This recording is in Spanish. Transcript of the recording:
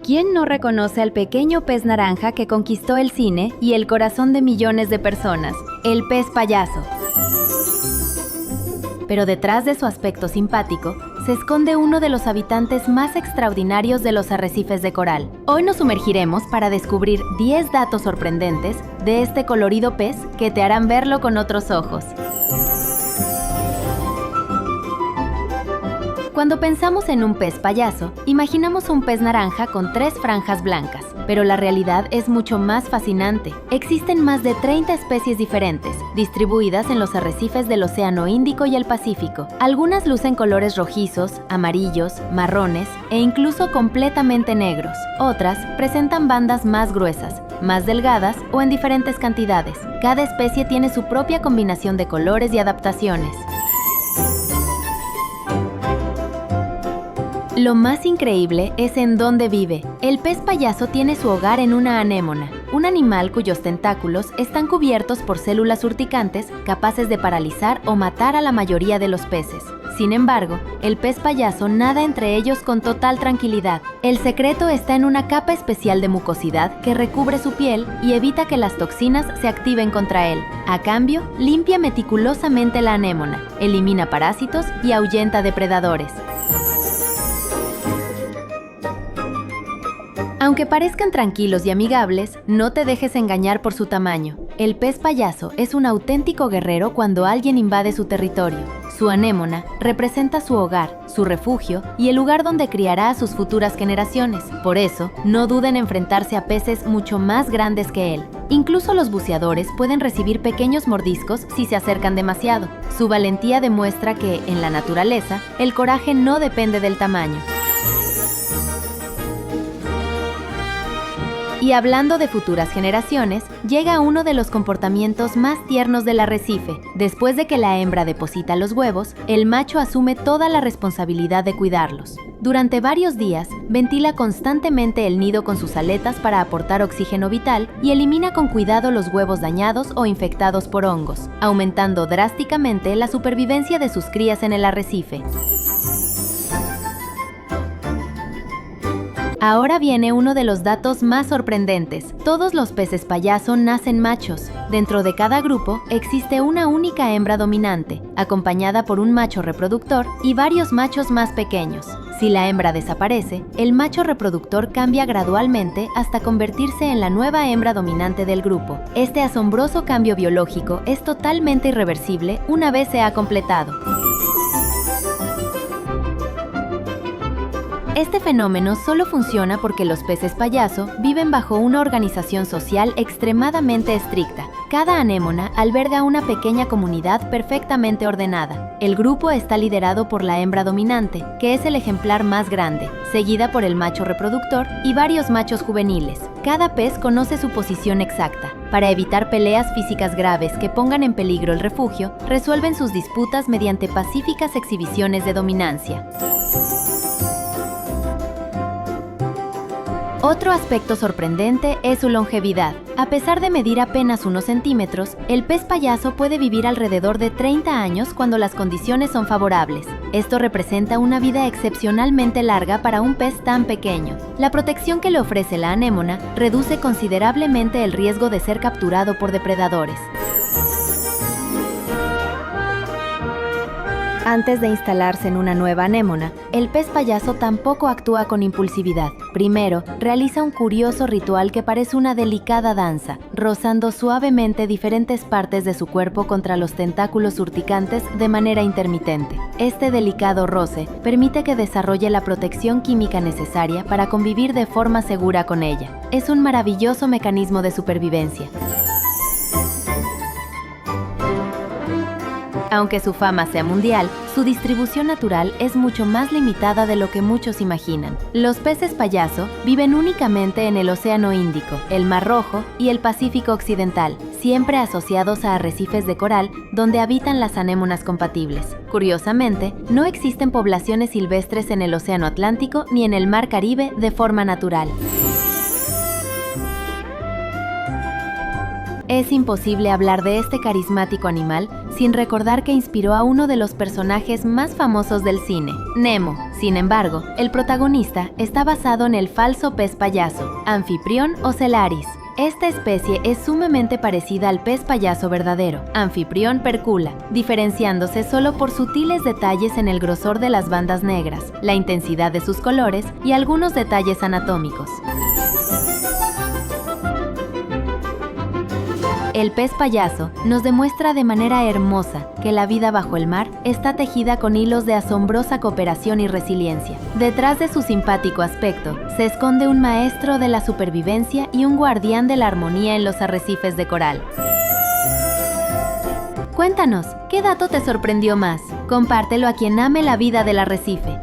¿Quién no reconoce al pequeño pez naranja que conquistó el cine y el corazón de millones de personas? El pez payaso. Pero detrás de su aspecto simpático, se esconde uno de los habitantes más extraordinarios de los arrecifes de coral. Hoy nos sumergiremos para descubrir 10 datos sorprendentes de este colorido pez que te harán verlo con otros ojos. Cuando pensamos en un pez payaso, imaginamos un pez naranja con 3 franjas blancas, pero la realidad es mucho más fascinante. Existen más de 30 especies diferentes, distribuidas en los arrecifes del Océano Índico y el Pacífico. Algunas lucen colores rojizos, amarillos, marrones e incluso completamente negros. Otras presentan bandas más gruesas, más delgadas o en diferentes cantidades. Cada especie tiene su propia combinación de colores y adaptaciones. Lo más increíble es en dónde vive. El pez payaso tiene su hogar en una anémona, un animal cuyos tentáculos están cubiertos por células urticantes capaces de paralizar o matar a la mayoría de los peces. Sin embargo, el pez payaso nada entre ellos con total tranquilidad. El secreto está en una capa especial de mucosidad que recubre su piel y evita que las toxinas se activen contra él. A cambio, limpia meticulosamente la anémona, elimina parásitos y ahuyenta depredadores. Aunque parezcan tranquilos y amigables, no te dejes engañar por su tamaño. El pez payaso es un auténtico guerrero cuando alguien invade su territorio. Su anémona representa su hogar, su refugio y el lugar donde criará a sus futuras generaciones. Por eso, no duden en enfrentarse a peces mucho más grandes que él. Incluso los buceadores pueden recibir pequeños mordiscos si se acercan demasiado. Su valentía demuestra que, en la naturaleza, el coraje no depende del tamaño. Y hablando de futuras generaciones, llega uno de los comportamientos más tiernos del arrecife. Después de que la hembra deposita los huevos, el macho asume toda la responsabilidad de cuidarlos. Durante varios días, ventila constantemente el nido con sus aletas para aportar oxígeno vital y elimina con cuidado los huevos dañados o infectados por hongos, aumentando drásticamente la supervivencia de sus crías en el arrecife. Ahora viene uno de los datos más sorprendentes. Todos los peces payaso nacen machos. Dentro de cada grupo existe una única hembra dominante, acompañada por un macho reproductor y varios machos más pequeños. Si la hembra desaparece, el macho reproductor cambia gradualmente hasta convertirse en la nueva hembra dominante del grupo. Este asombroso cambio biológico es totalmente irreversible una vez se ha completado. Este fenómeno solo funciona porque los peces payaso viven bajo una organización social extremadamente estricta. Cada anémona alberga una pequeña comunidad perfectamente ordenada. El grupo está liderado por la hembra dominante, que es el ejemplar más grande, seguida por el macho reproductor y varios machos juveniles. Cada pez conoce su posición exacta. Para evitar peleas físicas graves que pongan en peligro el refugio, resuelven sus disputas mediante pacíficas exhibiciones de dominancia. Otro aspecto sorprendente es su longevidad. A pesar de medir apenas unos centímetros, el pez payaso puede vivir alrededor de 30 años cuando las condiciones son favorables. Esto representa una vida excepcionalmente larga para un pez tan pequeño. La protección que le ofrece la anémona reduce considerablemente el riesgo de ser capturado por depredadores. Antes de instalarse en una nueva anémona, el pez payaso tampoco actúa con impulsividad. Primero, realiza un curioso ritual que parece una delicada danza, rozando suavemente diferentes partes de su cuerpo contra los tentáculos urticantes de manera intermitente. Este delicado roce permite que desarrolle la protección química necesaria para convivir de forma segura con ella. Es un maravilloso mecanismo de supervivencia. Aunque su fama sea mundial, su distribución natural es mucho más limitada de lo que muchos imaginan. Los peces payaso viven únicamente en el Océano Índico, el Mar Rojo y el Pacífico Occidental, siempre asociados a arrecifes de coral donde habitan las anémonas compatibles. Curiosamente, no existen poblaciones silvestres en el Océano Atlántico ni en el Mar Caribe de forma natural. Es imposible hablar de este carismático animal sin recordar que inspiró a uno de los personajes más famosos del cine, Nemo. Sin embargo, el protagonista está basado en el falso pez payaso, Anfiprión ocellaris. Esta especie es sumamente parecida al pez payaso verdadero, Anfiprión percula, diferenciándose solo por sutiles detalles en el grosor de las bandas negras, la intensidad de sus colores y algunos detalles anatómicos. El pez payaso nos demuestra de manera hermosa que la vida bajo el mar está tejida con hilos de asombrosa cooperación y resiliencia. Detrás de su simpático aspecto se esconde un maestro de la supervivencia y un guardián de la armonía en los arrecifes de coral. Cuéntanos, ¿qué dato te sorprendió más? Compártelo a quien ame la vida del arrecife.